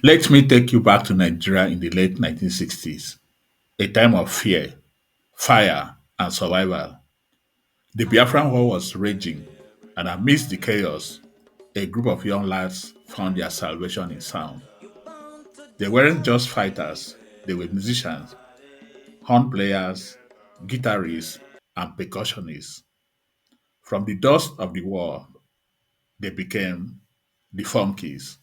Let me take you back to Nigeria in the late 1960s, a time of fear, fire, and survival. The Biafran War was raging, and amidst the chaos, a group of young lads found their salvation in sound. They weren't just fighters, they were musicians, horn players, guitarists, and percussionists. From the dust of the war, they became the Funkees,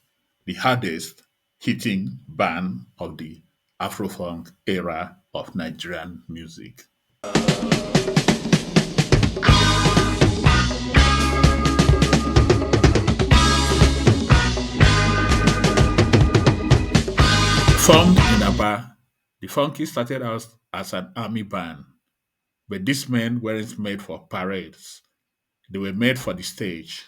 the hardest hitting band of the Afro-Funk era of Nigerian music. Formed in Aba, the Funkees started out as an army band, but these men weren't made for parades. They were made for the stage.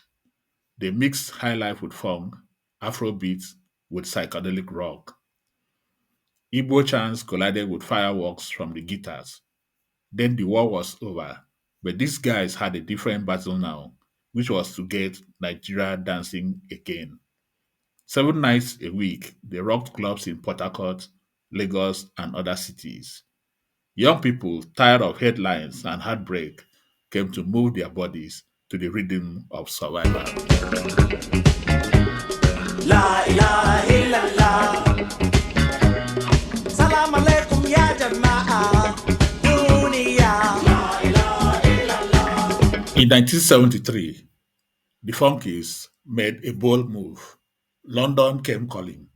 They mixed highlife with funk, Afrobeat with psychedelic rock. Igbo chants collided with fireworks from the guitars. Then the war was over. But these guys had a different battle now, which was to get Nigeria dancing again. 7 nights a week, they rocked clubs in Port Harcourt, Lagos, and other cities. Young people, tired of headlines and heartbreak, came to move their bodies to the rhythm of survival. La ilaha illallah. Salam alaikum ya jama'a. Dunia. La ilaha illallah. In 1973, the Funkies made a bold move. London came calling.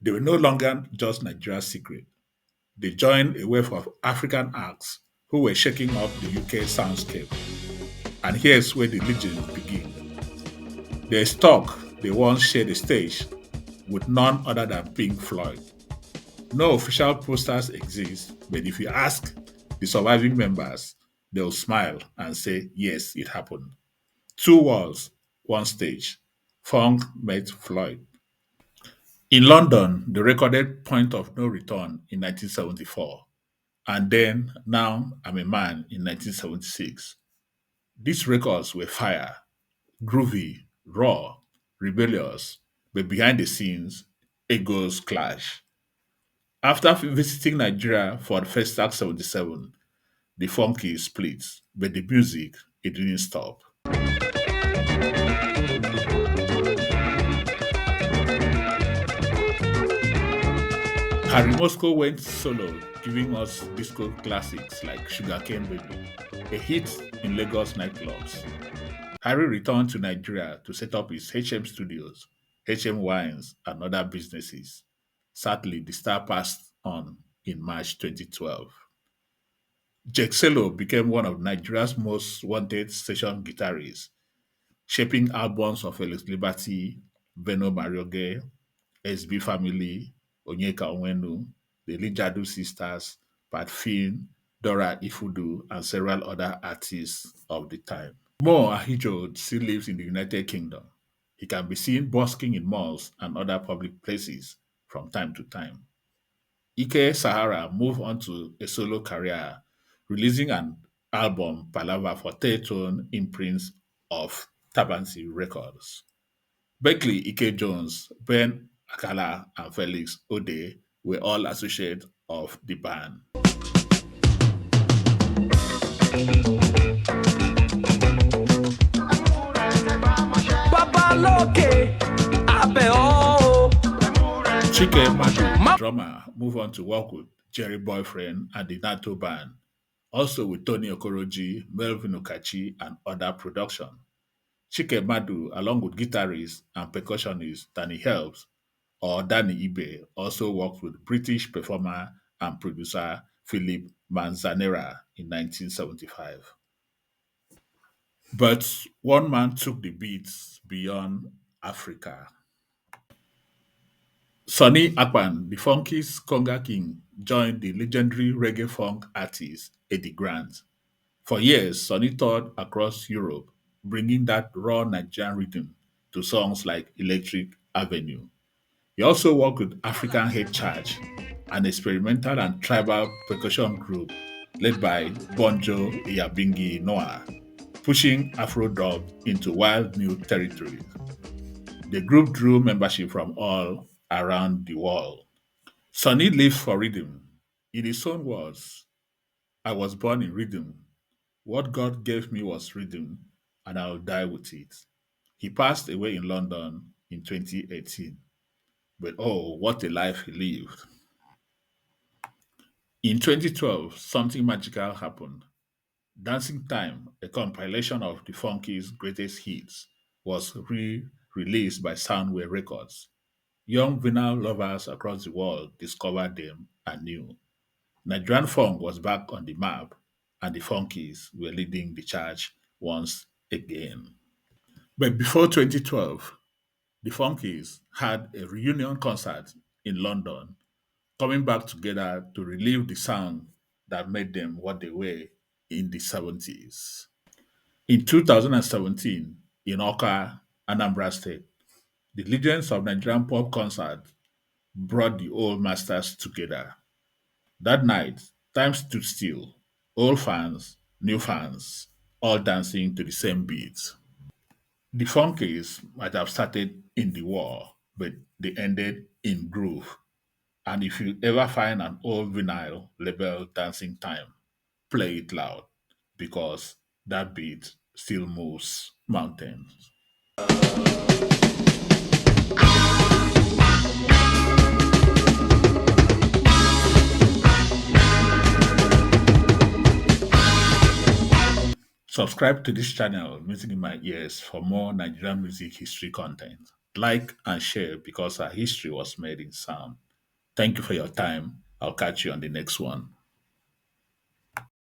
They were no longer just Nigeria's secret. They joined a wave of African acts who were shaking up the UK soundscape. And here's where the legends begin. There's talk they once shared a stage with none other than Pink Floyd. No official posters exist, but if you ask the surviving members, they'll smile and say, yes, it happened. Two walls, one stage. Funk met Floyd. In London, they recorded Point of No Return in 1974, and then Now I'm a Man in 1976. These records were fire, groovy, raw, rebellious, but behind the scenes, egos clash. After visiting Nigeria for the Festac 77, the Funky split, but the music, it didn't stop. Harry Moscow went solo, giving us disco classics like Sugarcane Baby, a hit in Lagos nightclubs. Harry returned to Nigeria to set up his HM Studios, HM Wines, and other businesses. Sadly, the star passed on in March 2012. Jake Selo became one of Nigeria's most wanted session guitarists, shaping albums of Felix Liberty, Beno Marioge, SB Family, Onyeka Onwenu, the Lijadu Sisters, Pat Finn, Dora Ifudu, and several other artists of the time. Mo Ahijo still lives in the United Kingdom. He can be seen busking in malls and other public places from time to time. Ike Sahara moved on to a solo career, releasing an album, Palava, for Tone imprints of Tabansi Records. Berkeley Ike Jones, Ben Akala, and Felix Ode were all associates of the band. Papa Loke. Abe oh. Chike Madu, the drummer, moved on to work with Jerry Boyfriend and the NATO band, also with Tony Okoroji, Melvin Okachi, and other production. Chike Madu, along with guitarist and percussionist Danny Helps or Danny Ibe, also worked with British performer and producer Philip Manzanera in 1975. But one man took the beats beyond Africa. Sonny Akpan, the Funky's Conga King, joined the legendary reggae funk artist Eddie Grant. For years, Sonny toured across Europe, bringing that raw Nigerian rhythm to songs like Electric Avenue. He also worked with African Head Charge, an experimental and tribal percussion group led by Bonjo Iyabingi Noah, pushing Afro dub into wild new territories. The group drew membership from all around the world. Sonny lives for rhythm. In his own words, I was born in rhythm. What God gave me was rhythm, and I'll die with it. He passed away in London in 2018, but oh, what a life he lived. In 2012, something magical happened. Dancing Time, a compilation of the Funkees' greatest hits, was re-released by Soundwave Records. Young vinyl lovers across the world discovered them anew. Nigerian funk was back on the map, and the Funkees were leading the charge once again. But before 2012, the Funkees had a reunion concert in London, coming back together to relive the sound that made them what they were in the 70s. In 2017, in Oka, Anambra State, the legends of Nigerian pop concert brought the old masters together. That night, time stood still. Old fans, new fans, all dancing to the same beats. The Funkies might have started in the war, but they ended in groove. And if you ever find an old vinyl labeled Dancing Time, play it loud because that beat still moves mountains. Subscribe to this channel, Music in My Ears, for more Nigerian music history content. Like and share because our history was made in sound. Thank you for your time. I'll catch you on the next one.